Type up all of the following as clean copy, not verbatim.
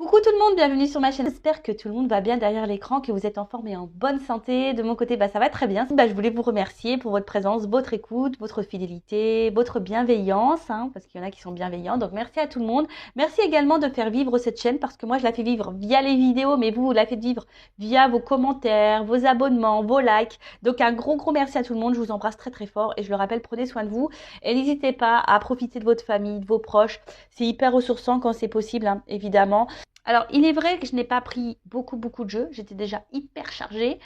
Coucou tout le monde, bienvenue sur ma chaîne. J'espère que tout le monde va bien derrière l'écran, que vous êtes en forme et en bonne santé. De mon côté, ça va très bien. Je voulais vous remercier pour votre présence, votre écoute, votre fidélité, votre bienveillance, parce qu'il y en a qui sont bienveillants. Donc merci à tout le monde. Merci également de faire vivre cette chaîne parce que moi je la fais vivre via les vidéos, mais vous la faites vivre via vos commentaires, vos abonnements, vos likes. Donc un gros merci à tout le monde. Je vous embrasse très fort et je le rappelle, prenez soin de vous et n'hésitez pas à profiter de votre famille, de vos proches. C'est hyper ressourçant quand c'est possible, évidemment. Alors, il est vrai que je n'ai pas pris beaucoup de jeux. J'étais déjà hyper chargée.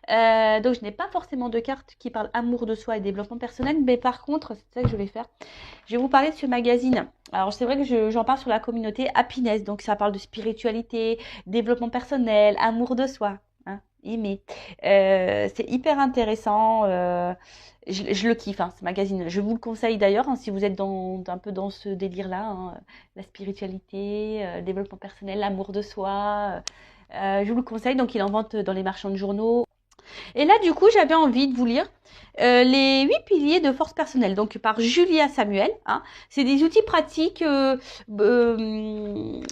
Donc, je n'ai pas forcément de cartes qui parlent amour de soi et développement personnel. Mais par contre, c'est ça que je vais faire. Je vais vous parler de ce magazine. Alors, c'est vrai que j'en parle sur la communauté Happiness. Donc, ça parle de spiritualité, développement personnel, amour de soi. Aimer. C'est hyper intéressant. Je le kiffe, ce magazine. Je vous le conseille d'ailleurs, si vous êtes un peu dans ce délire-là, la spiritualité, le développement personnel, l'amour de soi. Je vous le conseille. Donc, il en vente dans les marchands de journaux. Et là, du coup, j'avais envie de vous lire les 8 piliers de force personnelle, donc par Julia Samuel. C'est des outils pratiques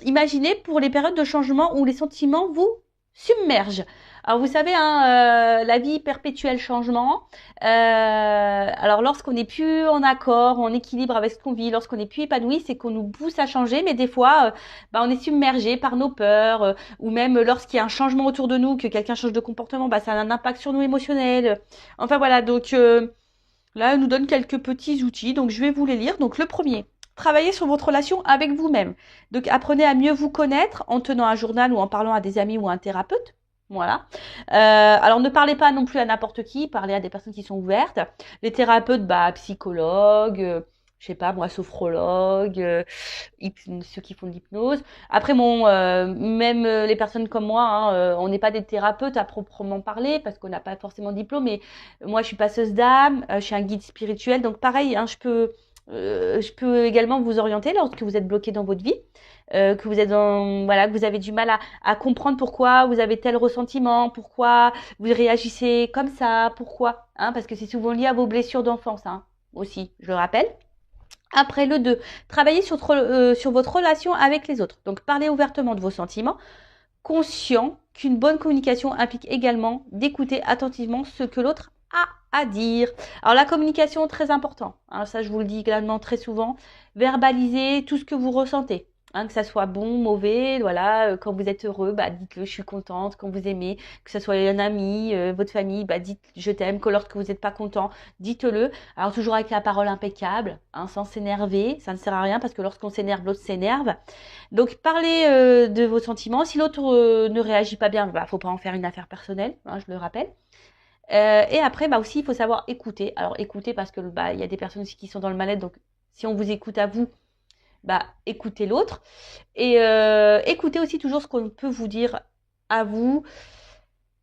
imaginés pour les périodes de changement où les sentiments vous submergent. Alors vous savez, la vie perpétuelle changement. Alors lorsqu'on n'est plus en accord, en équilibre avec ce qu'on vit, lorsqu'on n'est plus épanoui, c'est qu'on nous pousse à changer, mais des fois, on est submergé par nos peurs, ou même lorsqu'il y a un changement autour de nous, que quelqu'un change de comportement, ça a un impact sur nous émotionnel. Enfin voilà, donc là, elle nous donne quelques petits outils, donc je vais vous les lire. Donc le premier. Travaillez sur votre relation avec vous-même. Donc apprenez à mieux vous connaître en tenant un journal ou en parlant à des amis ou à un thérapeute. Voilà. Alors ne parlez pas non plus à n'importe qui, parlez à des personnes qui sont ouvertes. Les thérapeutes, psychologues, je sais pas moi, sophrologues, ceux qui font de l'hypnose. Après même les personnes comme moi, on n'est pas des thérapeutes à proprement parler parce qu'on n'a pas forcément de diplôme. Mais moi, je suis passeuse d'âme, je suis un guide spirituel, donc pareil, je peux également vous orienter lorsque vous êtes bloqué dans votre vie. Que vous êtes que vous avez du mal à comprendre pourquoi vous avez tel ressentiment, pourquoi vous réagissez comme ça, pourquoi, parce que c'est souvent lié à vos blessures d'enfance, aussi, je le rappelle. Après le 2, travaillez sur votre relation avec les autres. Donc parlez ouvertement de vos sentiments, conscient qu'une bonne communication implique également d'écouter attentivement ce que l'autre a à dire. Alors la communication, très important, ça je vous le dis également très souvent, verbalisez tout ce que vous ressentez. Que ça soit bon, mauvais, voilà, quand vous êtes heureux, dites-le, je suis contente, quand vous aimez, que ce soit un ami, votre famille, dites je t'aime, que lorsque vous n'êtes pas content, dites-le. Alors toujours avec la parole impeccable, sans s'énerver, ça ne sert à rien parce que lorsqu'on s'énerve, l'autre s'énerve. Donc parlez de vos sentiments. Si l'autre ne réagit pas bien, faut pas en faire une affaire personnelle, je le rappelle. Et après, aussi, il faut savoir écouter. Alors écouter parce que il y a des personnes aussi qui sont dans le mal-être, donc si on vous écoute à vous, écoutez l'autre. Et écoutez aussi toujours ce qu'on peut vous dire à vous,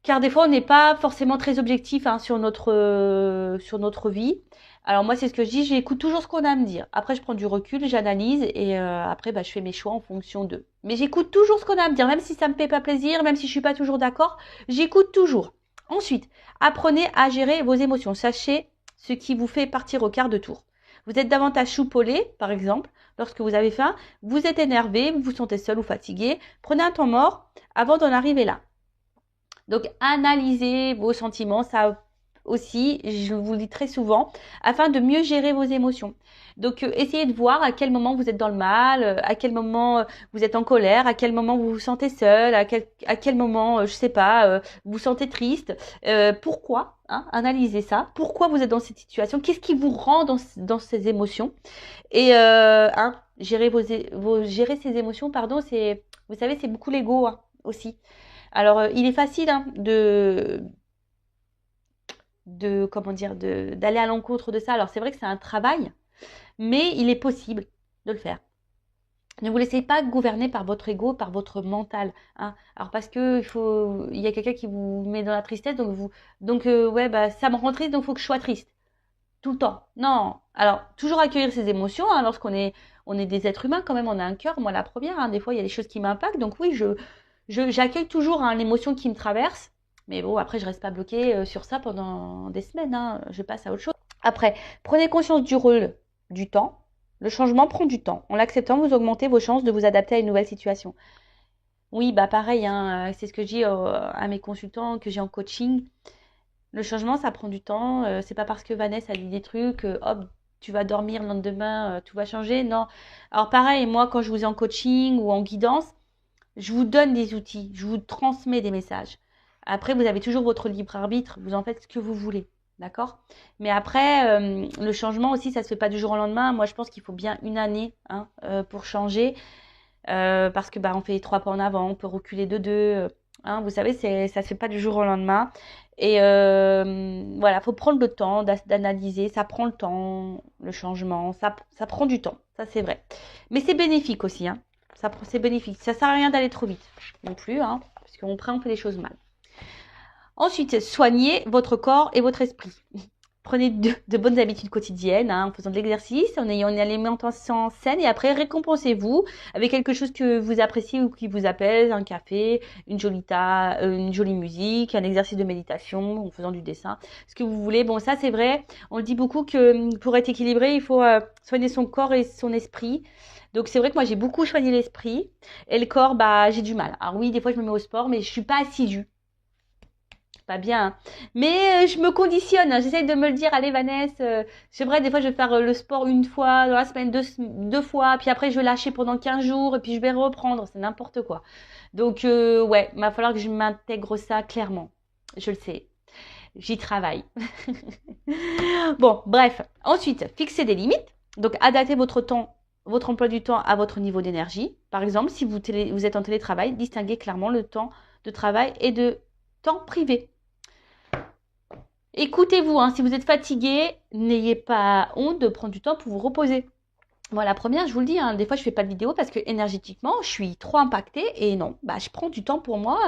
car des fois on n'est pas forcément très objectif sur notre vie. Alors moi c'est ce que je dis, j'écoute toujours ce qu'on a à me dire. Après je prends du recul, j'analyse et après je fais mes choix en fonction d'eux. Mais j'écoute toujours ce qu'on a à me dire, même si ça me fait pas plaisir, même si je suis pas toujours d'accord, j'écoute toujours. Ensuite, apprenez à gérer vos émotions. Sachez ce qui vous fait partir au quart de tour. Vous êtes davantage choupolé, par exemple, lorsque vous avez faim, vous êtes énervé, vous vous sentez seul ou fatigué. Prenez un temps mort avant d'en arriver là. Donc, analysez vos sentiments, ça aussi, je vous le dis très souvent, afin de mieux gérer vos émotions. Donc, essayez de voir à quel moment vous êtes dans le mal, à quel moment vous êtes en colère, à quel moment vous vous sentez seul, à quel moment, je sais pas, vous vous sentez triste. Pourquoi analysez ça. Pourquoi vous êtes dans cette situation? Qu'est-ce qui vous rend dans ces émotions? Et gérer ces émotions, pardon, vous savez, c'est beaucoup l'ego aussi. Alors, il est facile d'aller à l'encontre de ça. Alors, c'est vrai que c'est un travail, mais il est possible de le faire. Ne vous laissez pas gouverner par votre ego, par votre mental. Alors parce que il y a quelqu'un qui vous met dans la tristesse, ça me rend triste, donc il faut que je sois triste tout le temps. Non. Alors toujours accueillir ses émotions. Lorsqu'on est des êtres humains quand même, on a un cœur. Moi la première. Des fois il y a des choses qui m'impactent, donc oui, j'accueille toujours l'émotion qui me traverse. Mais bon, après je reste pas bloquée sur ça pendant des semaines. Je passe à autre chose. Après, prenez conscience du rôle du temps. Le changement prend du temps. En l'acceptant, vous augmentez vos chances de vous adapter à une nouvelle situation. Oui, bah pareil, hein, c'est ce que je dis à mes consultants que j'ai en coaching. Le changement, ça prend du temps. C'est pas parce que Vanessa a dit des trucs, hop, tu vas dormir le lendemain, tout va changer. Non. Alors pareil, moi, quand je vous ai en coaching ou en guidance, je vous donne des outils, je vous transmets des messages. Après, vous avez toujours votre libre arbitre, vous en faites ce que vous voulez. D'accord. Mais après, le changement aussi, ça se fait pas du jour au lendemain. Moi, je pense qu'il faut bien une année hein, pour changer. Parce que bah, on fait 3 pas en avant, on peut reculer de 2. Hein, vous savez, ça se fait pas du jour au lendemain. Et voilà, faut prendre le temps d'analyser. Ça prend le temps, le changement. Ça prend du temps, ça c'est vrai. Mais c'est bénéfique aussi. Hein. C'est bénéfique. Ça sert à rien d'aller trop vite non plus, hein, parce qu'on fait les choses mal. Ensuite, soignez votre corps et votre esprit. Prenez de bonnes habitudes quotidiennes hein, en faisant de l'exercice, en ayant une alimentation saine et après récompensez-vous avec quelque chose que vous appréciez ou qui vous apaise, un café, une jolie musique, un exercice de méditation, en faisant du dessin, ce que vous voulez. Bon, ça c'est vrai, on le dit beaucoup que pour être équilibré, il faut soigner son corps et son esprit. Donc c'est vrai que moi j'ai beaucoup soigné l'esprit et le corps, bah j'ai du mal. Alors oui, des fois je me mets au sport, mais je suis pas assidue. Pas bien. Hein. Mais je me conditionne. Hein. J'essaye de me le dire, allez Vanessa, c'est vrai, des fois je vais faire le sport une fois dans la semaine, deux fois, puis après je vais lâcher pendant 15 jours et puis je vais reprendre. C'est n'importe quoi. Donc ouais, il va falloir que je m'intègre ça clairement. Je le sais. J'y travaille. Bon, bref. Ensuite, fixez des limites. Donc adaptez votre emploi du temps à votre niveau d'énergie. Par exemple, si vous êtes en télétravail, distinguez clairement le temps de travail et de temps privé. Écoutez-vous, hein, si vous êtes fatigué, n'ayez pas honte de prendre du temps pour vous reposer. Moi, la première, je vous le dis, hein, des fois, je fais pas de vidéo parce que énergétiquement, je suis trop impactée et non, bah, je prends du temps pour moi.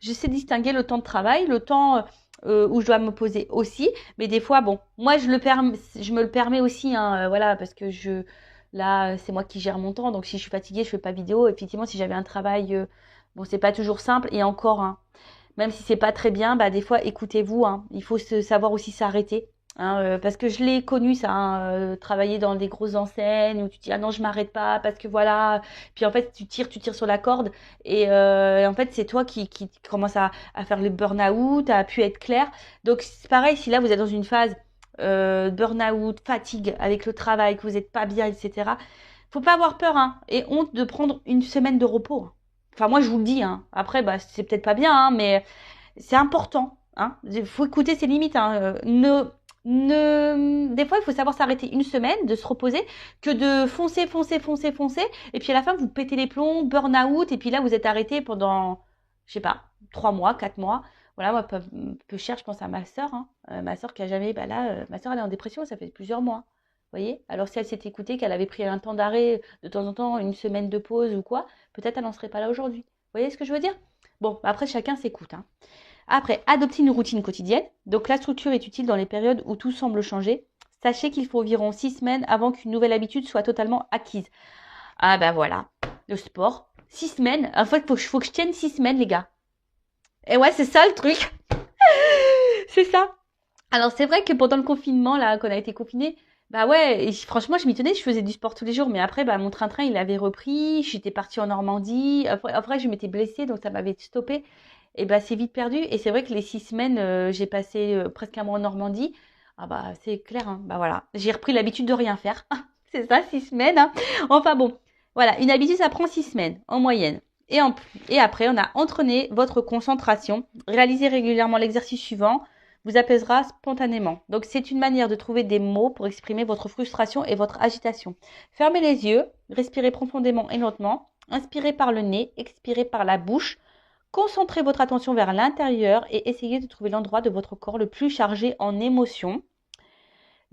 Je sais distinguer le temps de travail, le temps où je dois me poser aussi. Mais des fois, bon, moi, je me le permets aussi, hein, voilà, parce que là, c'est moi qui gère mon temps. Donc, si je suis fatiguée, je fais pas de vidéo. Effectivement, si j'avais un travail, bon, c'est pas toujours simple et encore, hein, même si c'est pas très bien, bah des fois écoutez-vous, hein. Il faut savoir aussi s'arrêter. Hein, parce que je l'ai connu ça, hein, travailler dans des grosses enseignes où tu dis ah non je m'arrête pas parce que voilà, puis en fait tu tires sur la corde et en fait c'est toi qui commence à faire le burn-out, à pu être clair. Donc c'est pareil si là vous êtes dans une phase burn-out, fatigue avec le travail, que vous n'êtes pas bien, etc. Faut pas avoir peur hein, et honte de prendre une semaine de repos. Hein. Enfin, moi, je vous le dis. Hein. Après, bah, c'est peut-être pas bien, hein, mais c'est important. Hein. Il faut écouter ses limites. Hein. Des fois, il faut savoir s'arrêter une semaine, de se reposer, que de foncer. Et puis à la fin, vous pétez les plombs, burn-out, et puis là, vous êtes arrêté pendant, je sais pas, 3 mois, 4 mois. Voilà, moi, peu cher, je pense à ma sœur. Hein. Ma sœur qui a jamais, bah là, ma sœur, elle est en dépression, ça fait plusieurs mois. Vous voyez. Alors si elle s'est écoutée, qu'elle avait pris un temps d'arrêt de temps en temps, une semaine de pause ou quoi, peut-être elle n'en serait pas là aujourd'hui. Vous voyez ce que je veux dire? Bon, après chacun s'écoute. Hein. Après, adopter une routine quotidienne. Donc la structure est utile dans les périodes où tout semble changer. Sachez qu'il faut environ 6 semaines avant qu'une nouvelle habitude soit totalement acquise. Ah ben voilà, le sport. 6 semaines. En fait, faut que je tienne 6 semaines, les gars. Et ouais, c'est ça le truc. C'est ça. Alors c'est vrai que pendant le confinement, là, qu'on a été confiné, bah ouais, et franchement, je m'y tenais, je faisais du sport tous les jours, mais après, bah, mon train-train, il avait repris, j'étais partie en Normandie, après je m'étais blessée, donc ça m'avait stoppé, et bah c'est vite perdu, et c'est vrai que les 6 semaines, j'ai passé presque un mois en Normandie, ah bah c'est clair, hein, bah voilà, j'ai repris l'habitude de rien faire, c'est ça, 6 semaines, hein. Enfin bon, voilà, une habitude, ça prend 6 semaines, en moyenne. Et après, on a entraîné votre concentration, réalisez régulièrement l'exercice suivant, vous apaisera spontanément. Donc c'est une manière de trouver des mots pour exprimer votre frustration et votre agitation. Fermez les yeux, respirez profondément et lentement, inspirez par le nez, expirez par la bouche. Concentrez votre attention vers l'intérieur et essayez de trouver l'endroit de votre corps le plus chargé en émotions.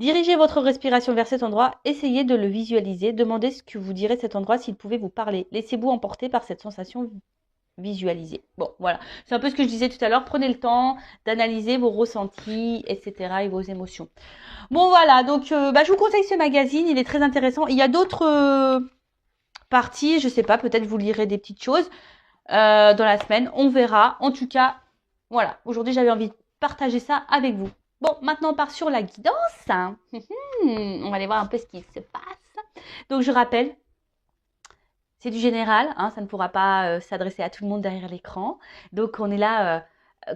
Dirigez votre respiration vers cet endroit, essayez de le visualiser, demandez ce que vous direz de cet endroit s'il pouvait vous parler. Laissez-vous emporter par cette sensation visualisée. Bon, voilà. C'est un peu ce que je disais tout à l'heure. Prenez le temps d'analyser vos ressentis, etc. et vos émotions. Bon, voilà. Donc, je vous conseille ce magazine. Il est très intéressant. Il y a d'autres parties. Je sais pas. Peut-être vous lirez des petites choses dans la semaine. On verra. En tout cas, voilà. Aujourd'hui, j'avais envie de partager ça avec vous. Bon, maintenant, on part sur la guidance. On va aller voir un peu ce qui se passe. Donc, je rappelle, c'est du général, hein, ça ne pourra pas s'adresser à tout le monde derrière l'écran. Donc on est là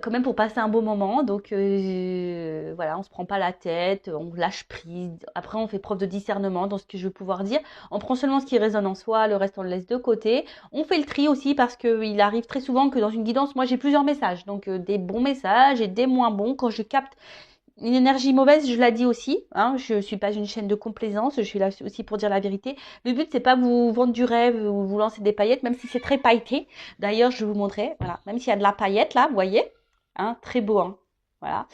quand même pour passer un beau moment. Donc voilà, on se prend pas la tête, on lâche prise. Après, on fait preuve de discernement dans ce que je vais pouvoir dire. On prend seulement ce qui résonne en soi, le reste on le laisse de côté. On fait le tri aussi parce qu'il arrive très souvent que dans une guidance, moi j'ai plusieurs messages. Donc des bons messages et des moins bons. Quand je capte une énergie mauvaise, je la dis aussi, hein, je suis pas une chaîne de complaisance, je suis là aussi pour dire la vérité. Le but, c'est pas vous vendre du rêve ou vous lancer des paillettes, même si c'est très pailleté. D'ailleurs, je vais vous montrer, voilà, même s'il y a de la paillette là, vous voyez, hein, très beau, hein, voilà.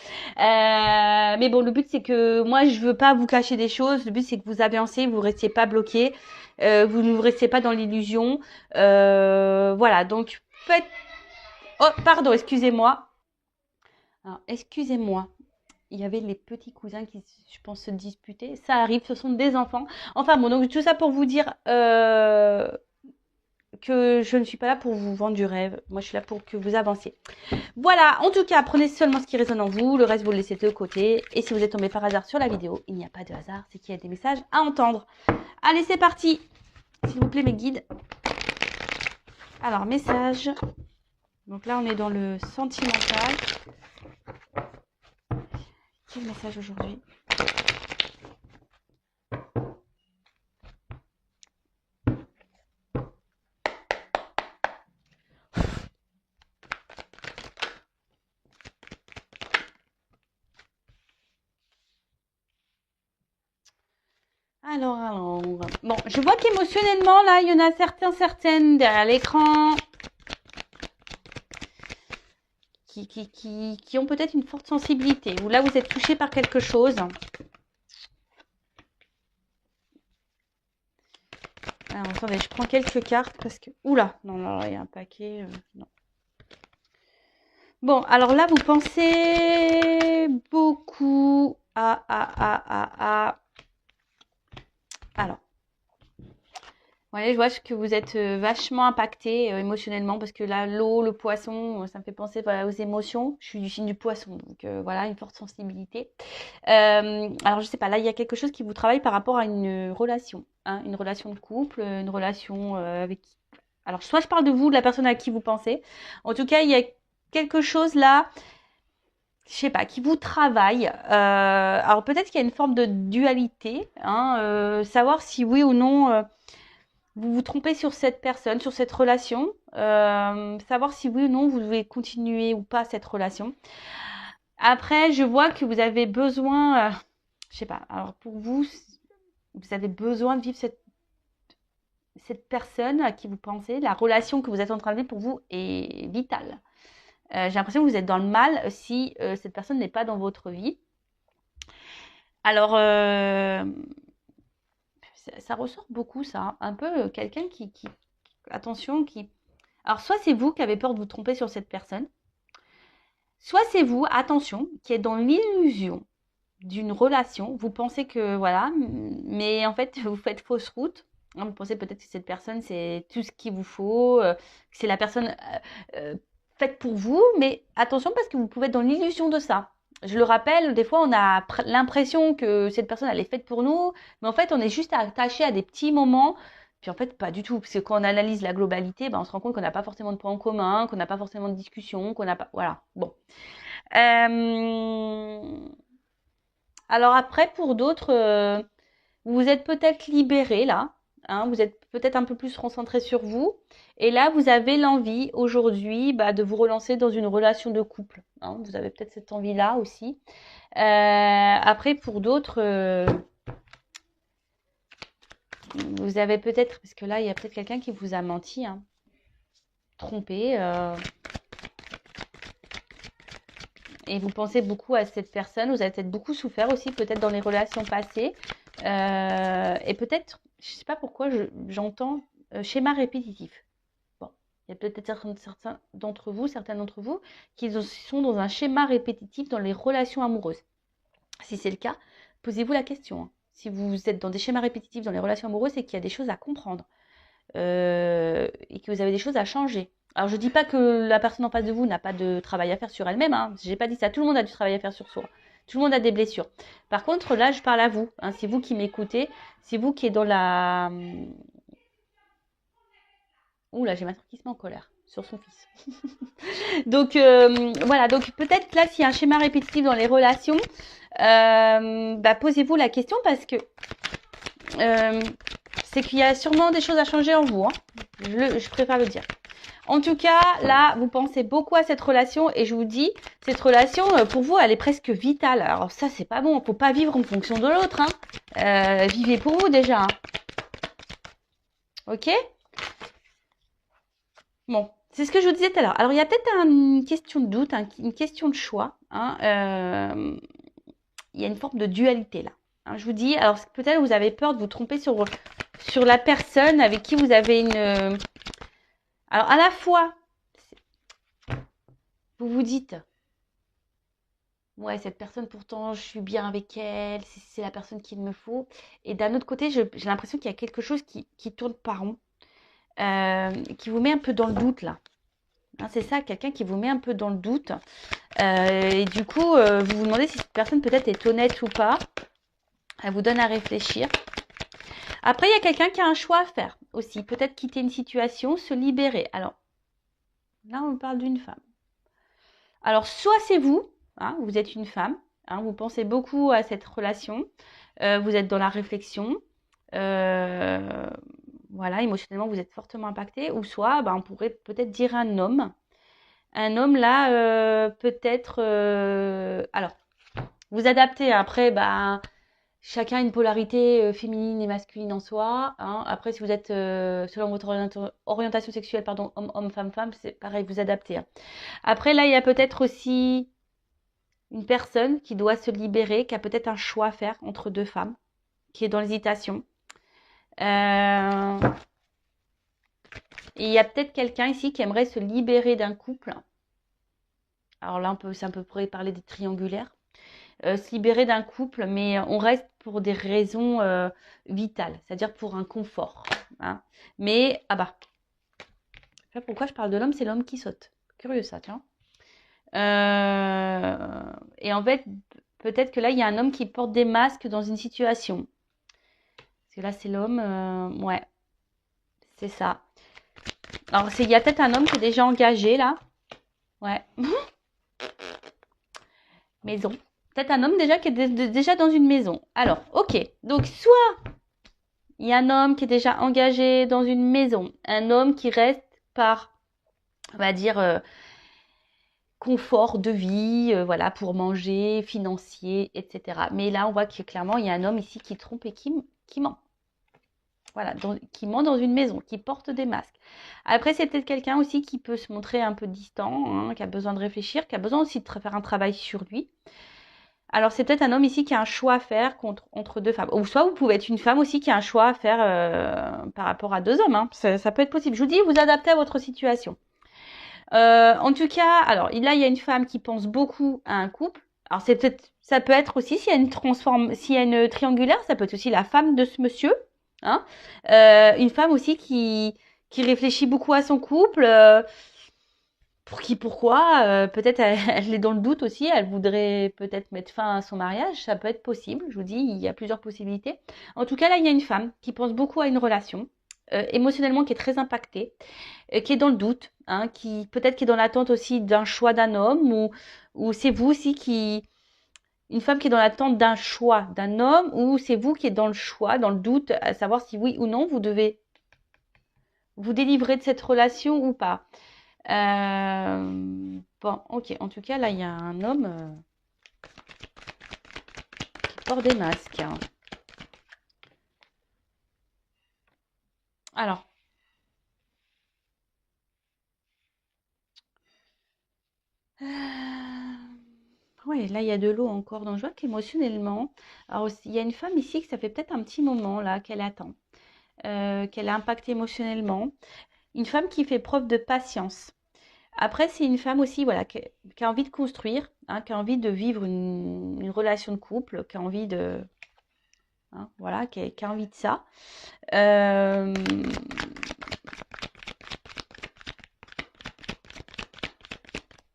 Mais bon, le but, c'est que moi, je veux pas vous cacher des choses. Le but, c'est que vous avancez, vous restiez pas bloqué, vous ne restiez pas dans l'illusion. Voilà, donc faites. Oh, pardon, excusez-moi. Alors, excusez-moi. Il y avait les petits cousins qui, je pense, se disputaient. Ça arrive, ce sont des enfants. Enfin bon, donc tout ça pour vous dire que je ne suis pas là pour vous vendre du rêve. Moi, je suis là pour que vous avanciez. Voilà, en tout cas, prenez seulement ce qui résonne en vous. Le reste, vous le laissez de côté. Et si vous êtes tombé par hasard sur la vidéo, il n'y a pas de hasard. C'est qu'il y a des messages à entendre. Allez, c'est parti. S'il vous plaît, mes guides. Alors, message. Donc là, on est dans le sentimental. Quel message aujourd'hui ? Alors, bon, je vois qu'émotionnellement, là, il y en a certaines derrière l'écran qui ont peut-être une forte sensibilité. Ou là, vous êtes touché par quelque chose. Alors, attendez, je prends quelques cartes parce que... Oula, non, là, il y a un paquet. Non. Bon, alors là, vous pensez beaucoup à... Alors, ouais, je vois que vous êtes vachement impacté émotionnellement parce que là, l'eau, le poisson, ça me fait penser voilà, aux émotions. Je suis du signe du poisson, donc voilà, une forte sensibilité. Alors, je sais pas, là, il y a quelque chose qui vous travaille par rapport à une relation, hein, une relation de couple, une relation avec... Alors, soit je parle de vous, de la personne à qui vous pensez. En tout cas, il y a quelque chose là, je sais pas, qui vous travaille. Alors, peut-être qu'il y a une forme de dualité, hein, savoir si oui ou non... vous vous trompez sur cette personne, sur cette relation, savoir si oui ou non vous devez continuer ou pas cette relation. Après, je vois que vous avez besoin, je sais pas, alors pour vous, vous avez besoin de vivre cette personne à qui vous pensez, la relation que vous êtes en train de vivre pour vous est vitale. J'ai l'impression que vous êtes dans le mal si cette personne n'est pas dans votre vie. Alors, ça ressort beaucoup ça, hein. Un peu quelqu'un attention, qui... Alors, soit c'est vous qui avez peur de vous tromper sur cette personne, soit c'est vous, attention, qui êtes dans l'illusion d'une relation. Vous pensez que, voilà, mais en fait, vous faites fausse route. Vous pensez peut-être que cette personne, c'est tout ce qu'il vous faut, que c'est la personne faite pour vous, mais attention parce que vous pouvez être dans l'illusion de ça. Je le rappelle, des fois, on a l'impression que cette personne, elle est faite pour nous, mais en fait, on est juste attaché à des petits moments. Puis en fait, pas du tout, parce que quand on analyse la globalité, ben, on se rend compte qu'on n'a pas forcément de points en commun, qu'on n'a pas forcément de discussion, qu'on n'a pas... Voilà, bon. Alors après, pour d'autres, vous êtes peut-être libéré là, hein, vous êtes peut-être un peu plus concentré sur vous. Et là, vous avez l'envie aujourd'hui de vous relancer dans une relation de couple, hein. Vous avez peut-être cette envie-là aussi. Après, pour d'autres, vous avez peut-être, parce que là, il y a peut-être quelqu'un qui vous a menti, hein, trompé. Et vous pensez beaucoup à cette personne. Vous avez peut-être beaucoup souffert aussi, peut-être dans les relations passées. Et peut-être, je ne sais pas pourquoi, j'entends schéma répétitif. Bon, il y a peut-être certains d'entre vous qui sont dans un schéma répétitif dans les relations amoureuses. Si c'est le cas, posez-vous la question, hein. Si vous êtes dans des schémas répétitifs dans les relations amoureuses, c'est qu'il y a des choses à comprendre et que vous avez des choses à changer. Alors, je ne dis pas que la personne en face de vous n'a pas de travail à faire sur elle-même, hein. Je n'ai pas dit ça. Tout le monde a du travail à faire sur soi. Tout le monde a des blessures. Par contre, là, je parle à vous, hein. C'est vous qui m'écoutez. C'est vous qui êtes dans la... Ouh là, j'ai ma soeur qui se met en colère sur son fils. Donc, voilà. Donc, peut-être là, s'il y a un schéma répétitif dans les relations, posez-vous la question parce que c'est qu'il y a sûrement des choses à changer en vous. Hein. Je préfère le dire. En tout cas, là, vous pensez beaucoup à cette relation et je vous dis, cette relation, pour vous, elle est presque vitale. Alors ça, c'est pas bon. Faut pas vivre en fonction de l'autre. Hein. Vivez pour vous déjà. Hein. Ok? Bon, c'est ce que je vous disais tout à l'heure. Alors, il y a peut-être une question de doute, une question de choix. Hein. Il y a une forme de dualité là. Hein, je vous dis, alors peut-être vous avez peur de vous tromper sur la personne avec qui vous avez une... Alors, à la fois, vous vous dites, ouais, cette personne, pourtant, je suis bien avec elle, c'est la personne qu'il me faut. Et d'un autre côté, j'ai l'impression qu'il y a quelque chose qui tourne pas rond, qui vous met un peu dans le doute là. Hein, c'est ça, quelqu'un qui vous met un peu dans le doute. Et du coup, vous vous demandez si cette personne peut-être est honnête ou pas. Elle vous donne à réfléchir. Après, il y a quelqu'un qui a un choix à faire aussi. Peut-être quitter une situation, se libérer. Alors, là, on parle d'une femme. Alors, soit c'est vous, hein, vous êtes une femme, hein, vous pensez beaucoup à cette relation, vous êtes dans la réflexion, voilà, émotionnellement, vous êtes fortement impacté. Ou soit, on pourrait peut-être dire un homme. Un homme, là, peut-être... alors, vous adaptez. Après, chacun a une polarité féminine et masculine en soi. Hein. Après, si vous êtes, selon votre orientation sexuelle, pardon, homme, femme, c'est pareil, vous adaptez. Hein. Après, là, il y a peut-être aussi une personne qui doit se libérer, qui a peut-être un choix à faire entre deux femmes, qui est dans l'hésitation. Et il y a peut-être quelqu'un ici qui aimerait se libérer d'un couple. Alors là, on pourrait parler des triangulaires. Se libérer d'un couple, mais on reste pour des raisons vitales, c'est-à-dire pour un confort. Hein. Mais, pourquoi je parle de l'homme, c'est l'homme qui saute. Curieux ça, tiens. Et en fait, peut-être que là, il y a un homme qui porte des masques dans une situation. Parce que là, c'est l'homme, ouais, c'est ça. Alors, il y a peut-être un homme qui est déjà engagé, là. Ouais. Maison. Peut-être un homme déjà qui est déjà dans une maison. Alors, ok. Donc, soit il y a un homme qui est déjà engagé dans une maison. Un homme qui reste par, on va dire, confort de vie, voilà, pour manger, financier, etc. Mais là, on voit que clairement, il y a un homme ici qui trompe et qui ment. Voilà, qui ment dans une maison, qui porte des masques. Après, c'est peut-être quelqu'un aussi qui peut se montrer un peu distant, hein, qui a besoin de réfléchir, qui a besoin aussi de faire un travail sur lui. Alors, c'est peut-être un homme ici qui a un choix à faire entre deux femmes. Ou soit vous pouvez être une femme aussi qui a un choix à faire par rapport à deux hommes. Hein. Ça peut être possible. Je vous dis, vous adaptez à votre situation. En tout cas, alors là, il y a une femme qui pense beaucoup à un couple. Alors, ça peut être aussi, s'il y a une triangulaire, ça peut être aussi la femme de ce monsieur. Hein. Une femme aussi qui réfléchit beaucoup à son couple. Pourquoi peut-être elle est dans le doute aussi, elle voudrait peut-être mettre fin à son mariage, ça peut être possible, je vous dis, il y a plusieurs possibilités. En tout cas, là, il y a une femme qui pense beaucoup à une relation, émotionnellement qui est très impactée, qui est dans le doute, hein, qui peut-être qui est dans l'attente aussi d'un choix d'un homme, ou c'est vous aussi une femme qui est dans l'attente d'un choix d'un homme, ou c'est vous qui êtes dans le choix, dans le doute, à savoir si oui ou non vous devez vous délivrer de cette relation ou pas. Bon, ok. En tout cas, là, il y a un homme qui porte des masques. Hein. Alors. Oui, là, il y a de l'eau encore. Donc, je vois qu'émotionnellement, alors, il y a une femme ici que ça fait peut-être un petit moment, là, qu'elle attend. Qu'elle a impacté émotionnellement. Une femme qui fait preuve de patience. Après, c'est une femme aussi, voilà, qui a envie de construire, hein, qui a envie de vivre une relation de couple, qui a envie de... Hein, voilà, qui a envie de ça.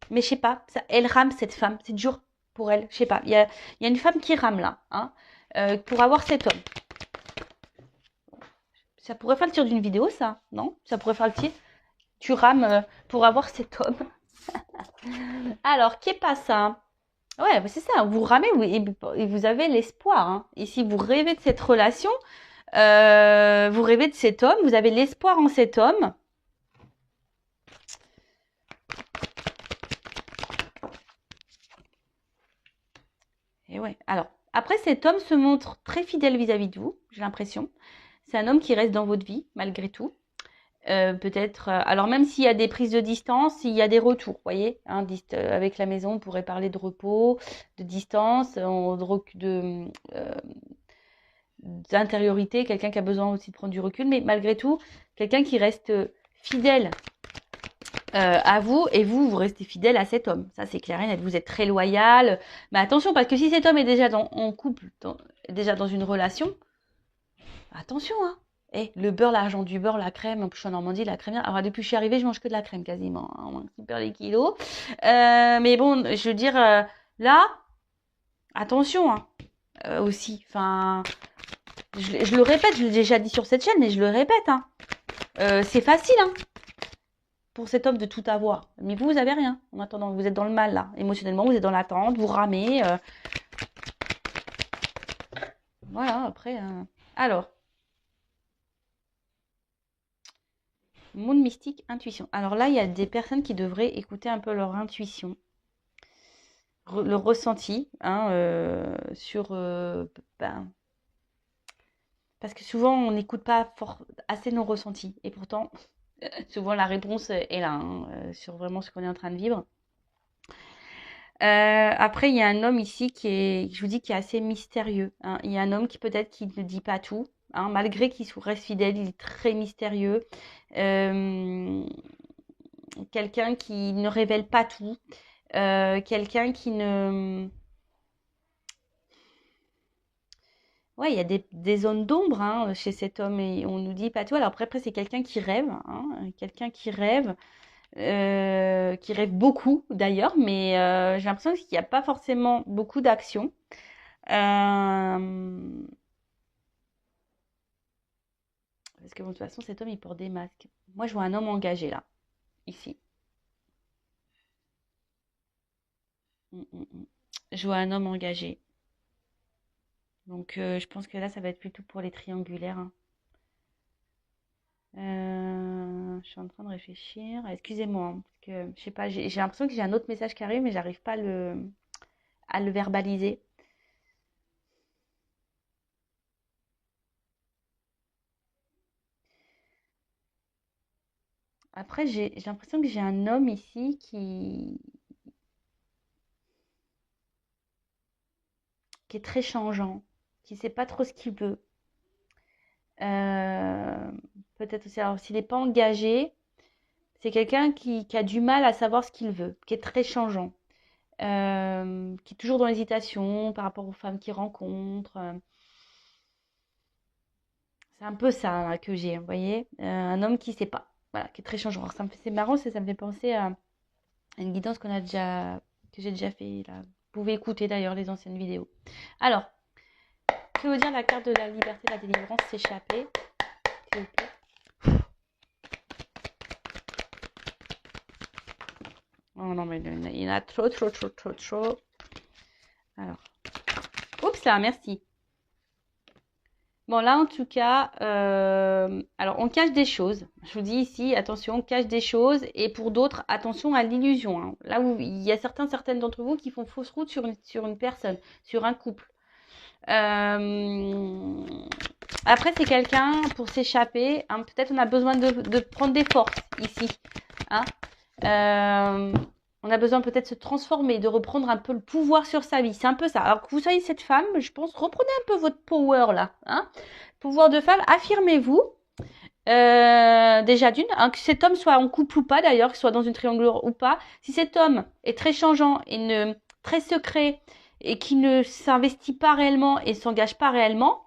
Mais je sais pas, elle rame cette femme, c'est dur pour elle, je sais pas. Il y a une femme qui rame là, hein, pour avoir cet homme. Ça pourrait faire le tir d'une vidéo, ça, non? Ça pourrait faire le tir. Tu rames pour avoir cet homme. Alors, qu'est pas ça? Ouais, bah, c'est ça. Vous ramez et vous avez l'espoir, hein. Et si vous rêvez de cette relation, vous rêvez de cet homme, vous avez l'espoir en cet homme. Et ouais. Alors, après, cet homme se montre très fidèle vis-à-vis de vous, j'ai l'impression. C'est un homme qui reste dans votre vie, malgré tout. Peut-être, alors même s'il y a des prises de distance, il y a des retours, vous voyez, hein, avec la maison, on pourrait parler de repos, de distance, d'intériorité, quelqu'un qui a besoin aussi de prendre du recul, mais malgré tout, quelqu'un qui reste fidèle à vous et vous restez fidèle à cet homme. Ça, c'est clair et net. Vous êtes très loyal. Mais attention, parce que si cet homme est déjà en couple, déjà dans une relation, attention, hein. Le beurre, l'argent du beurre, la crème, en plus je suis en Normandie, la crème. Alors depuis que je suis arrivée, je mange que de la crème quasiment, hein, on perd les kilos. Mais bon, je veux dire, là, attention, hein, aussi. Enfin, je le répète, je l'ai déjà dit sur cette chaîne, mais je le répète, hein. C'est facile, hein, pour cet homme de tout avoir. Mais vous avez rien. En attendant, vous êtes dans le mal, là. Émotionnellement, vous êtes dans l'attente, vous ramez. Voilà, après. Alors. Monde mystique, intuition. Alors là, il y a des personnes qui devraient écouter un peu leur intuition, le ressenti, hein, ben, parce que souvent on n'écoute pas assez nos ressentis. Et pourtant, souvent la réponse est là, hein, sur vraiment ce qu'on est en train de vivre. Après, il y a un homme ici je vous dis, qui est assez mystérieux, hein. Il y a un homme qui peut-être qui ne dit pas tout, hein, malgré qu'il reste fidèle, il est très mystérieux. Quelqu'un qui ne révèle pas tout, quelqu'un qui ne... Ouais, il y a des zones d'ombre, hein, chez cet homme et on nous dit pas tout. Alors après c'est quelqu'un qui rêve, hein, quelqu'un qui rêve beaucoup d'ailleurs, mais j'ai l'impression qu'il n'y a pas forcément beaucoup d'action. Parce que bon, de toute façon cet homme il porte des masques. Moi je vois un homme engagé là, ici. Je vois un homme engagé. Donc je pense que là ça va être plutôt pour les triangulaires, hein. Je suis en train de réfléchir. Excusez-moi, hein, parce que je sais pas, j'ai l'impression que j'ai un autre message qui arrive, mais j'arrive pas à le verbaliser. Après, j'ai l'impression que j'ai un homme ici qui est très changeant, qui sait pas trop ce qu'il veut. Euh, Peut-être aussi, alors s'il n'est pas engagé, c'est quelqu'un qui a du mal à savoir ce qu'il veut, qui est très changeant, qui est toujours dans l'hésitation par rapport aux femmes qu'il rencontre. C'est un peu ça là, que j'ai, vous voyez, un homme qui sait pas, voilà, qui est très changeant. Alors, c'est marrant, ça me fait penser à une guidance que j'ai déjà fait là. Vous pouvez écouter d'ailleurs les anciennes vidéos. Alors, que veut dire la carte de la liberté, de la délivrance, s'échapper, s'il vous plaît? Oh non, mais il y en a trop, trop, trop, trop, trop. Alors, oups là, merci. Bon, là, en tout cas, alors on cache des choses. Je vous dis ici, attention, on cache des choses. Et pour d'autres, attention à l'illusion, hein. Là où il y a certaines d'entre vous qui font fausse route sur une personne, sur un couple. Après, c'est quelqu'un pour s'échapper, hein, peut-être on a besoin de prendre des forces ici, hein. On a besoin peut-être de se transformer, de reprendre un peu le pouvoir sur sa vie. C'est un peu ça. Alors que vous soyez cette femme, je pense, reprenez un peu votre power là, hein. Pouvoir de femme, affirmez-vous. Déjà d'une, hein, que cet homme soit en couple ou pas d'ailleurs, qu'il soit dans une triangulaire ou pas. Si cet homme est très changeant et très secret et qui ne s'investit pas réellement et s'engage pas réellement,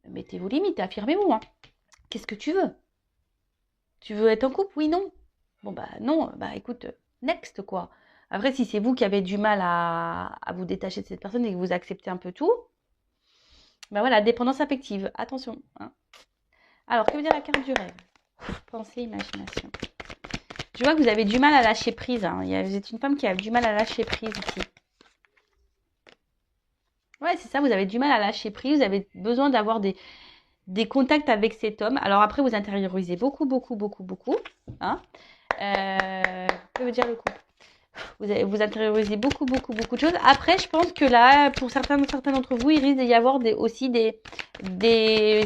mettez vos limites, affirmez-vous, hein. Qu'est-ce que tu veux? Tu veux être en couple? Oui, non. Bon, bah non, bah écoute, next quoi. Après, si c'est vous qui avez du mal à vous détacher de cette personne et que vous acceptez un peu tout, bah voilà, dépendance affective, attention, hein. Alors, que veut dire la carte du rêve? Pensée, imagination. Je vois que vous avez du mal à lâcher prise. Hein. Vous êtes une femme qui a du mal à lâcher prise ici. Ouais, c'est ça, vous avez du mal à lâcher prise. Vous avez besoin d'avoir des contacts avec cet homme. Alors après, vous intériorisez beaucoup, beaucoup, beaucoup, beaucoup. Hein. Que veut dire le couple? Vous intériorisez beaucoup, beaucoup, beaucoup de choses. Après, je pense que là, pour certains d'entre vous, il risque d'y avoir aussi des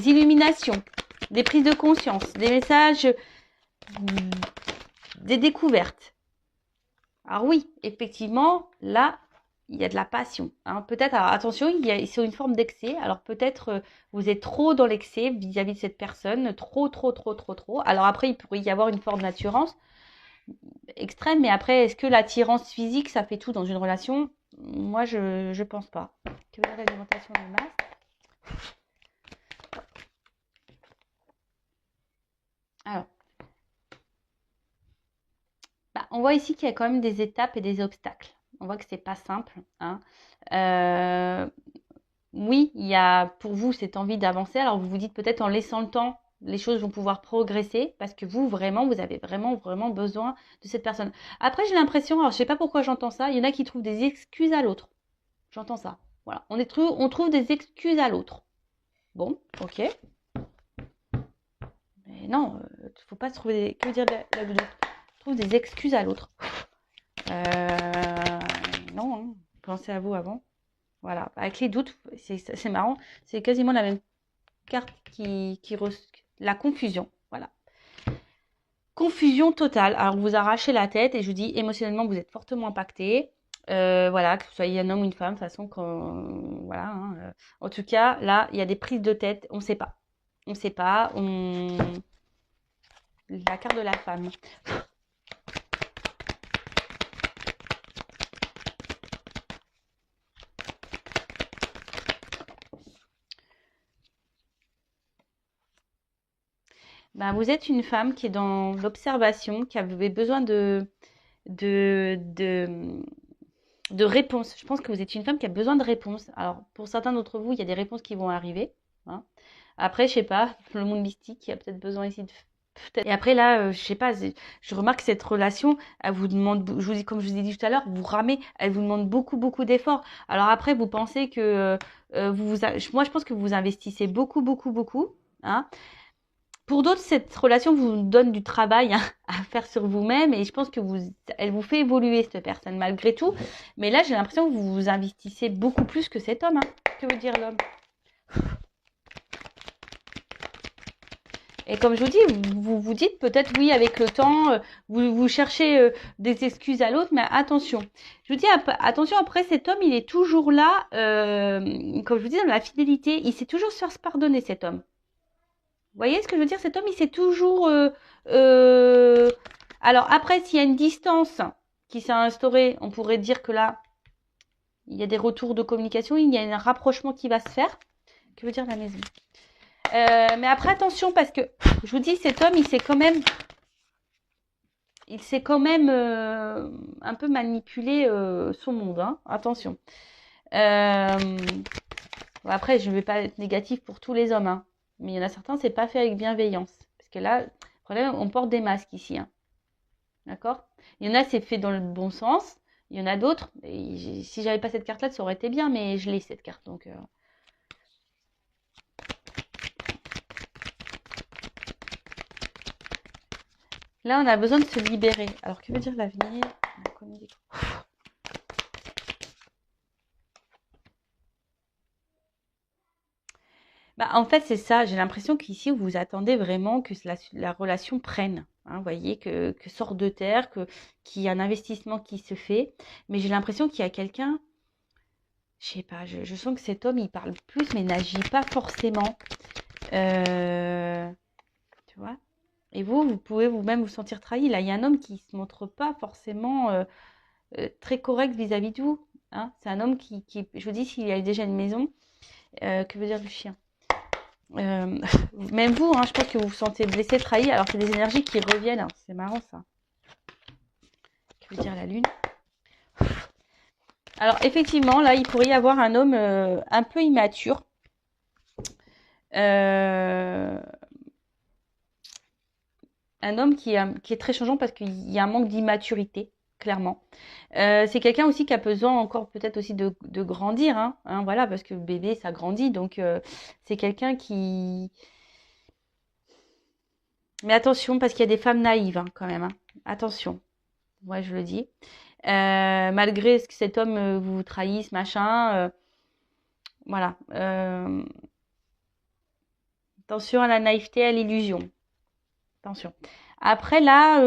illuminations, des prises de conscience, des messages, des découvertes. Alors oui, effectivement, là, il y a de la passion. Hein. Peut-être, alors attention, c'est une forme d'excès. Alors peut-être vous êtes trop dans l'excès vis-à-vis de cette personne, trop, trop, trop, trop, trop. Alors après, il pourrait y avoir une forme d'attirance extrême, mais après, est-ce que l'attirance physique, ça fait tout dans une relation? Moi, je pense pas. Que veut dire l'alimentation des masses? Alors, on voit ici qu'il y a quand même des étapes et des obstacles. On voit que c'est pas simple. Hein. Oui, il y a pour vous cette envie d'avancer. Alors vous vous dites peut-être en laissant le temps, les choses vont pouvoir progresser parce que vous vraiment, vous avez vraiment, vraiment besoin de cette personne. Après, j'ai l'impression, alors je sais pas pourquoi j'entends ça, il y en a qui trouvent des excuses à l'autre. J'entends ça. Voilà, on trouve des excuses à l'autre. Bon, ok. Mais non, faut pas se trouver que veut dire la doudou? Trouve des excuses à l'autre. Non, hein. Pensez à vous avant. Voilà, avec les doutes, c'est marrant, c'est quasiment la même carte la confusion. Voilà. Confusion totale. Alors, vous arrachez la tête et je vous dis, émotionnellement, vous êtes fortement impacté. Voilà, que vous soyez un homme ou une femme, de toute façon, voilà. Hein, en tout cas, là, il y a des prises de tête, on ne sait pas. On ne sait pas. La carte de la femme. Ben, vous êtes une femme qui est dans l'observation, qui avait besoin de réponses. Je pense que vous êtes une femme qui a besoin de réponses. Alors, pour certains d'entre vous, il y a des réponses qui vont arriver. Hein. Après, je sais pas, le monde mystique, il y a peut-être besoin ici de... Et après, là, je sais pas, je remarque que cette relation, elle vous demande, comme je vous ai dit tout à l'heure, vous ramez, elle vous demande beaucoup, beaucoup d'efforts. Alors après, vous pensez que moi, je pense que vous investissez beaucoup, beaucoup, beaucoup. Hein. Pour d'autres, cette relation vous donne du travail hein, à faire sur vous-même et je pense que elle vous fait évoluer cette personne malgré tout. Mais là, j'ai l'impression que vous vous investissez beaucoup plus que cet homme. Hein. Que veut dire l'homme? Et comme je vous dis, vous vous dites peut-être oui avec le temps, vous cherchez des excuses à l'autre, mais attention. Je vous dis attention, après cet homme, il est toujours là, comme je vous dis, dans la fidélité, il sait toujours se faire pardonner cet homme. Vous voyez ce que je veux dire? Cet homme, il sait toujours... Alors après, s'il y a une distance qui s'est instaurée, on pourrait dire que là, il y a des retours de communication, il y a un rapprochement qui va se faire. Que veut dire la maison? Mais après, attention, parce que, je vous dis, cet homme, il sait quand même un peu manipuler son monde. Hein. Attention. Après, je ne vais pas être négatif pour tous les hommes. Hein. Mais il y en a certains, c'est pas fait avec bienveillance. Parce que là, le problème, on porte des masques ici. Hein. D'accord? Il y en a, c'est fait dans le bon sens. Il y en a d'autres. Si j'avais pas cette carte-là, ça aurait été bien, mais je l'ai cette carte. Donc, là, on a besoin de se libérer. Alors, que veut dire l'avenir? En fait, c'est ça. J'ai l'impression qu'ici, vous attendez vraiment que la relation prenne. Hein, vous voyez, que sorte de terre, qu'il y a un investissement qui se fait. Mais j'ai l'impression qu'il y a quelqu'un, je sais pas, je sens que cet homme, il parle plus, mais n'agit pas forcément. Tu vois? Et vous pouvez vous-même vous sentir trahi. Là, il y a un homme qui ne se montre pas forcément très correct vis-à-vis de vous. Hein. C'est un homme qui, je vous dis, s'il a déjà une maison, que veut dire le chien? Même vous, hein, je pense que vous vous sentez blessé, trahi, alors c'est des énergies qui reviennent. Hein. C'est marrant ça. Que veut dire la lune? Alors effectivement, là, il pourrait y avoir un homme un peu immature. un homme qui est très changeant parce qu'il y a un manque d'immaturité, clairement. C'est quelqu'un aussi qui a besoin encore peut-être aussi de grandir, hein, voilà, parce que bébé, ça grandit. Donc, c'est quelqu'un qui... Mais attention, parce qu'il y a des femmes naïves, hein, quand même, hein. Attention, ouais, je le dis. Malgré ce que cet homme vous trahisse, machin, voilà. Attention à la naïveté, à l'illusion. Attention. Après, là,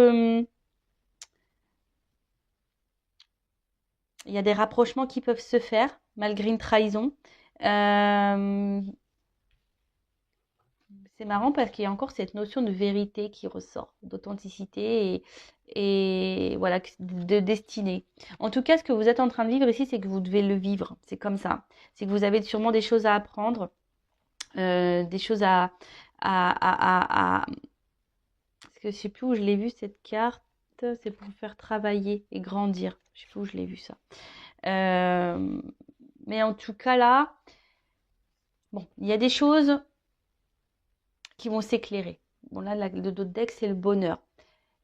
il y a des rapprochements qui peuvent se faire, malgré une trahison. Euh, c'est marrant parce qu'il y a encore cette notion de vérité qui ressort, d'authenticité et voilà, de destinée. En tout cas, ce que vous êtes en train de vivre ici, c'est que vous devez le vivre. C'est comme ça. C'est que vous avez sûrement des choses à apprendre, des choses parce que je sais plus où je l'ai vu cette carte. C'est pour faire travailler et grandir. Je sais plus où je l'ai vu ça. Mais en tout cas là, bon, il y a des choses qui vont s'éclairer. Bon là, le dos de deck, c'est le bonheur,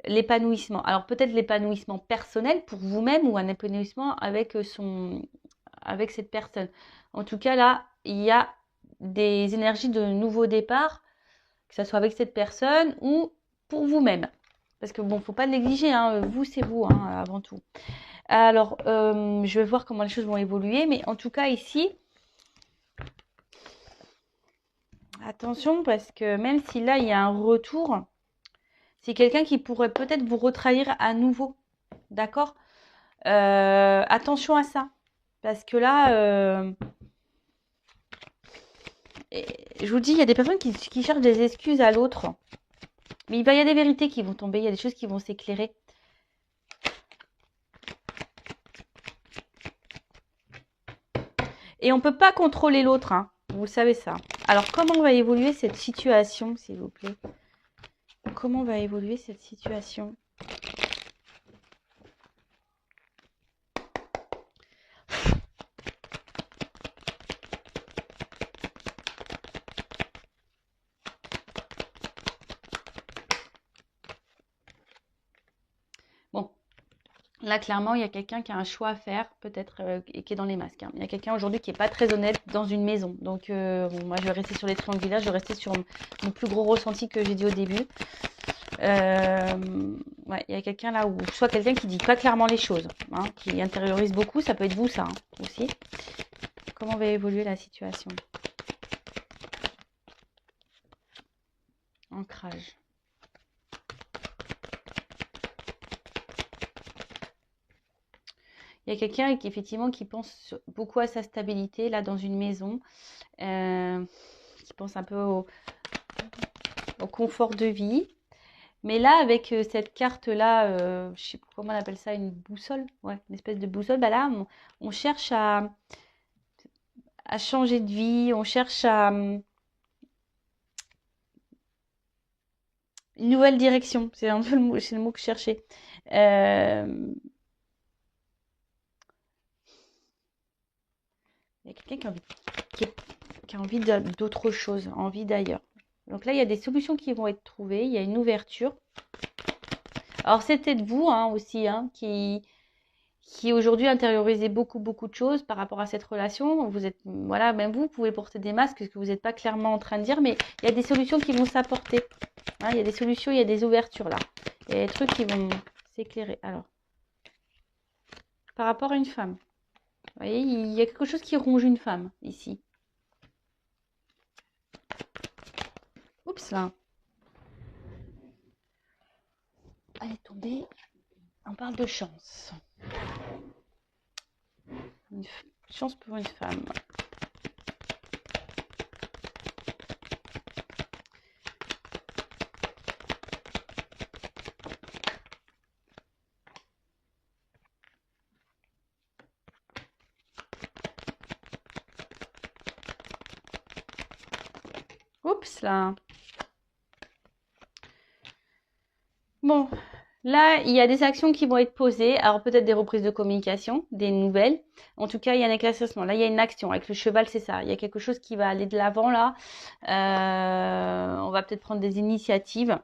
l'épanouissement. Alors peut-être l'épanouissement personnel pour vous-même ou un épanouissement avec cette personne. En tout cas là, il y a des énergies de nouveau départ, que ce soit avec cette personne ou pour vous-même. Parce que bon, faut pas négliger, hein, vous c'est vous, hein, avant tout. Alors, je vais voir comment les choses vont évoluer, mais en tout cas ici, attention parce que même si là il y a un retour, c'est quelqu'un qui pourrait peut-être vous retrahir à nouveau, d'accord? Attention à ça, parce que là, je vous dis, il y a des personnes qui cherchent des excuses à l'autre, mais il y a des vérités qui vont tomber, il y a des choses qui vont s'éclairer. Et on ne peut pas contrôler l'autre, hein. Vous savez ça. Alors, comment va évoluer cette situation, s'il vous plaît? Comment va évoluer cette situation? Bon, là, clairement, il y a quelqu'un qui a un choix à faire, peut-être, et qui est dans les masques, hein. Il y a quelqu'un aujourd'hui qui n'est pas très honnête dans une maison. Donc, bon, moi, je vais rester sur les triangulaires, je vais rester sur mon plus gros ressenti que j'ai dit au début. Ouais, il y a quelqu'un là, ou soit quelqu'un qui dit pas clairement les choses, hein, qui intériorise beaucoup, ça peut être vous, ça, hein, aussi. Comment va évoluer la situation? Ancrage. Il y a quelqu'un qui effectivement qui pense beaucoup à sa stabilité là dans une maison, qui pense un peu au confort de vie. Mais là, avec cette carte-là, je ne sais pas comment on appelle ça, une boussole, ouais, une espèce de boussole, bah là, on cherche à changer de vie, on cherche à une nouvelle direction. C'est un peu c'est le mot que je cherchais. Euh, Il y a quelqu'un qui a envie d'autre chose, envie d'ailleurs. Donc là, il y a des solutions qui vont être trouvées, il y a une ouverture. Alors c'est peut-être vous, hein, aussi, hein, qui aujourd'hui intériorisez beaucoup de choses par rapport à cette relation. Vous êtes, voilà, même vous pouvez porter des masques, ce que vous n'êtes pas clairement en train de dire, mais il y a des solutions qui vont s'apporter, hein, il y a des solutions, il y a des ouvertures là. Il y a des trucs qui vont s'éclairer. Alors, par rapport à une femme, vous voyez, il y a quelque chose qui ronge une femme ici. Oups là. Elle est tombée. On parle de chance. Une chance pour une femme. Oups là. Bon, là, il y a des actions qui vont être posées. Alors peut-être des reprises de communication, des nouvelles. En tout cas, il y a un éclaircissement. Là, il y a une action. Avec le cheval, c'est ça. Il y a quelque chose qui va aller de l'avant là. On va peut-être prendre des initiatives.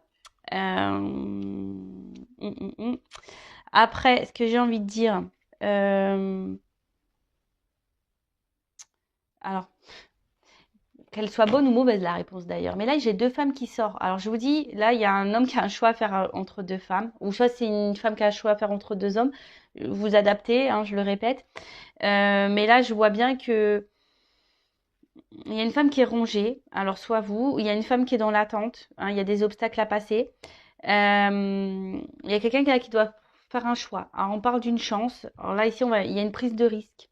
Après, ce que j'ai envie de dire, euh, alors, qu'elle soit bonne ou mauvaise, la réponse d'ailleurs. Mais là, j'ai deux femmes qui sortent. Alors, je vous dis, là, il y a un homme qui a un choix à faire entre deux femmes. Ou soit c'est une femme qui a un choix à faire entre deux hommes. Vous adaptez, hein, je le répète. Mais là, je vois bien que il y a une femme qui est rongée. Alors, soit vous, il y a une femme qui est dans l'attente. Hein, il y a des obstacles à passer. Il y a quelqu'un qui doit faire un choix. Alors, on parle d'une chance. Alors là, ici, il y a une prise de risque.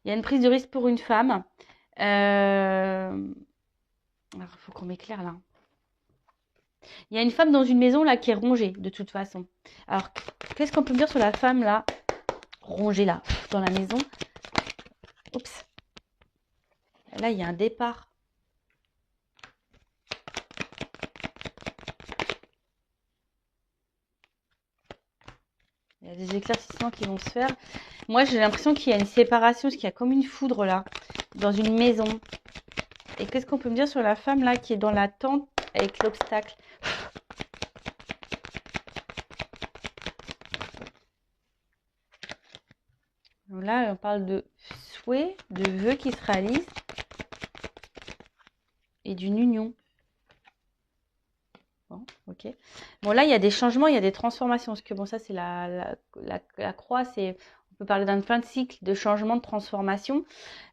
Il y a une prise de risque pour une femme. Alors, il faut qu'on m'éclaire là. Il y a une femme dans une maison là qui est rongée de toute façon. Alors, qu'est-ce qu'on peut me dire sur la femme là, rongée là, dans la maison? Oups. Là, il y a un départ. Il y a des éclaircissements qui vont se faire. Moi, j'ai l'impression qu'il y a une séparation, parce qu'il y a comme une foudre là, dans une maison. Et qu'est-ce qu'on peut me dire sur la femme là qui est dans la tente avec l'obstacle? Là, on parle de souhait, de vœux qui se réalisent et d'une union. Bon, ok. Bon, là, il y a des changements, il y a des transformations. Parce que bon, ça, c'est la croix, on peut parler d'un fin de cycle, de changement, de transformation.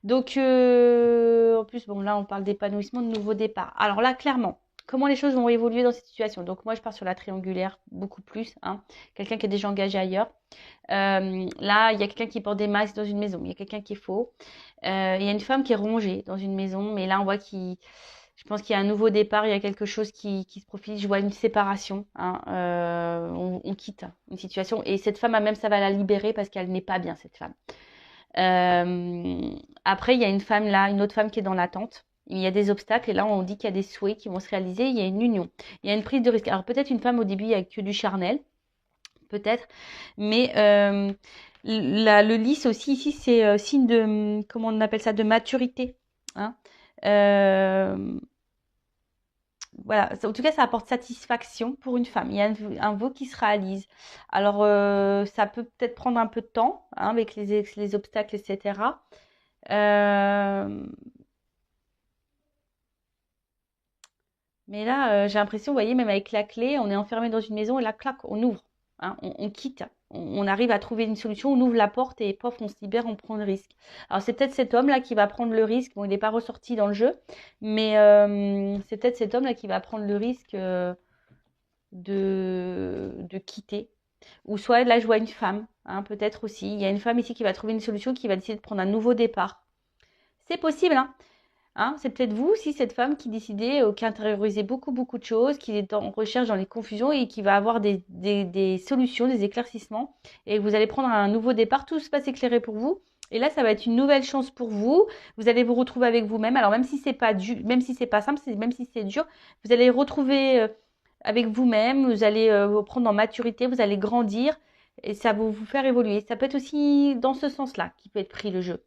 Donc, en plus, bon, là, on parle d'épanouissement, de nouveau départ. Alors là, clairement, comment les choses vont évoluer dans cette situation? Donc, moi, je pars sur la triangulaire, beaucoup plus. Hein. Quelqu'un qui est déjà engagé ailleurs. Là, il y a quelqu'un qui porte des masques dans une maison. Il y a quelqu'un qui est faux. Il y a une femme qui est rongée dans une maison. Mais là, on voit je pense qu'il y a un nouveau départ. Il y a quelque chose qui se profile. Je vois une séparation. Hein. On quitte une situation. Et cette femme, même, ça va la libérer parce qu'elle n'est pas bien, cette femme. Après, il y a une femme là, une autre femme qui est dans l'attente. Il y a des obstacles et là, on dit qu'il y a des souhaits qui vont se réaliser. Il y a une union. Il y a une prise de risque. Alors, peut-être une femme au début, il n'y a que du charnel. Peut-être. Mais le lys aussi, ici, c'est signe de, comment on appelle ça, de maturité. Hein. Voilà. En tout cas, ça apporte satisfaction pour une femme. Il y a un vœu qui se réalise. Alors, ça peut peut-être prendre un peu de temps hein, avec les obstacles, etc. Mais là, j'ai l'impression, vous voyez, même avec la clé, on est enfermé dans une maison et la claque, on ouvre, hein, on quitte, on arrive à trouver une solution, on ouvre la porte et pof, on se libère, on prend le risque. Alors c'est peut-être cet homme-là qui va prendre le risque, bon, il n'est pas ressorti dans le jeu, mais c'est peut-être cet homme-là qui va prendre le risque de quitter. Ou soit là, je vois une femme, hein, peut-être aussi. Il y a une femme ici qui va trouver une solution, qui va décider de prendre un nouveau départ. C'est possible, hein. Hein, c'est peut-être vous aussi, cette femme qui décidait, qui intériorisait beaucoup, beaucoup de choses, qui est en recherche dans les confusions et qui va avoir des solutions, des éclaircissements. Et vous allez prendre un nouveau départ, tout se passe éclairé pour vous. Et là, ça va être une nouvelle chance pour vous. Vous allez vous retrouver avec vous-même. Alors, même si c'est pas même si c'est pas simple, même si c'est dur, vous allez retrouver avec vous-même. Vous allez vous prendre en maturité, vous allez grandir et ça va vous faire évoluer. Ça peut être aussi dans ce sens-là qui peut être pris le jeu.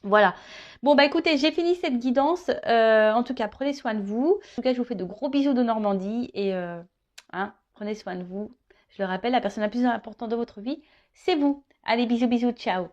Voilà. Bon, bah écoutez, j'ai fini cette guidance. En tout cas, prenez soin de vous. En tout cas, je vous fais de gros bisous de Normandie et hein, prenez soin de vous. Je le rappelle, la personne la plus importante de votre vie, c'est vous. Allez, bisous, bisous, ciao.